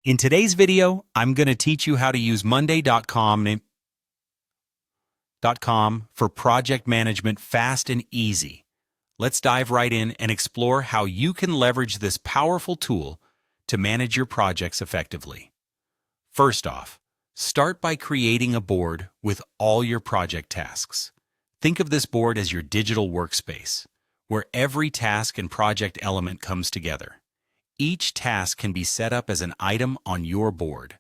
In today's video, I'm going to teach you how to use Monday.com for project management fast and easy. Let's dive right in and explore how you can leverage this powerful tool to manage your projects effectively. First off, start by creating a board with all your project tasks. Think of this board as your digital workspace, where every task and project element comes together. Each task can be set up as an item on your board.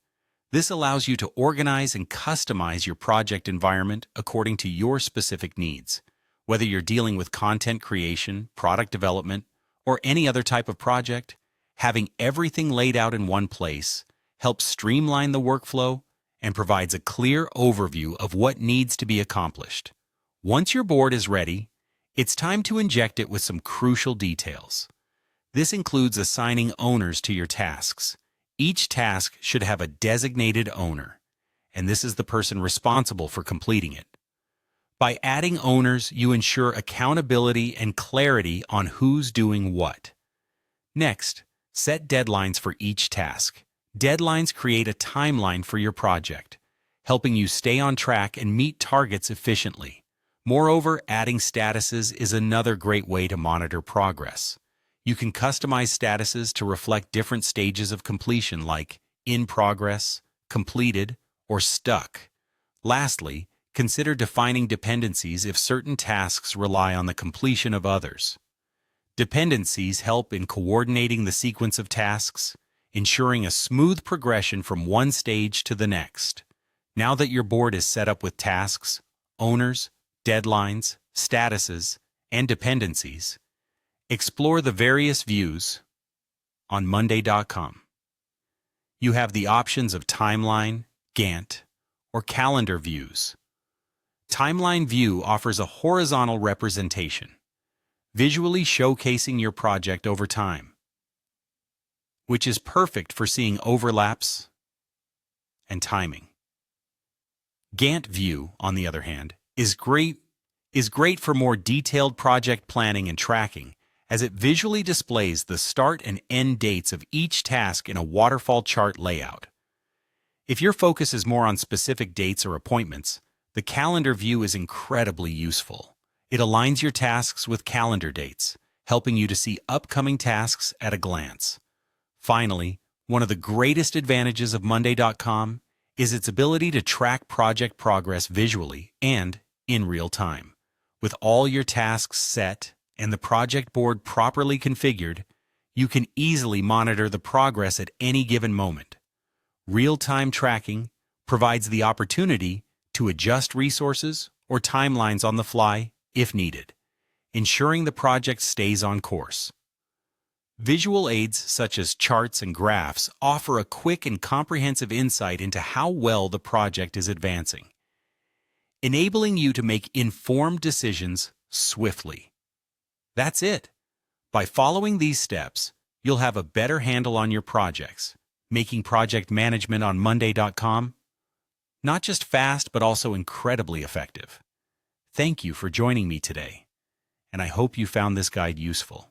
This allows you to organize and customize your project environment according to your specific needs. Whether you're dealing with content creation, product development, or any other type of project, having everything laid out in one place helps streamline the workflow and provides a clear overview of what needs to be accomplished. Once your board is ready, it's time to inject it with some crucial details. This includes assigning owners to your tasks. Each task should have a designated owner, and this is the person responsible for completing it. By adding owners, you ensure accountability and clarity on who's doing what. Next, set deadlines for each task. Deadlines create a timeline for your project, helping you stay on track and meet targets efficiently. Moreover, adding statuses is another great way to monitor progress. You can customize statuses to reflect different stages of completion like in progress, completed, or stuck. Lastly, consider defining dependencies if certain tasks rely on the completion of others. Dependencies help in coordinating the sequence of tasks, ensuring a smooth progression from one stage to the next. Now that your board is set up with tasks, owners, deadlines, statuses, and dependencies, explore the various views on Monday.com. You have the options of timeline, Gantt, or calendar views. Timeline view offers a horizontal representation, visually showcasing your project over time, which is perfect for seeing overlaps and timing. Gantt view, on the other hand, is great for more detailed project planning and tracking, as it visually displays the start and end dates of each task in a waterfall chart layout. If your focus is more on specific dates or appointments, the calendar view is incredibly useful. It aligns your tasks with calendar dates, helping you to see upcoming tasks at a glance. Finally, one of the greatest advantages of Monday.com is its ability to track project progress visually and in real time. With all your tasks set and the project board properly configured, you can easily monitor the progress at any given moment. Real-time tracking provides the opportunity to adjust resources or timelines on the fly if needed, ensuring the project stays on course. Visual aids such as charts and graphs offer a quick and comprehensive insight into how well the project is advancing, enabling you to make informed decisions swiftly. That's it. By following these steps, you'll have a better handle on your projects, making project management on Monday.com not just fast but also incredibly effective. Thank you for joining me today, and I hope you found this guide useful.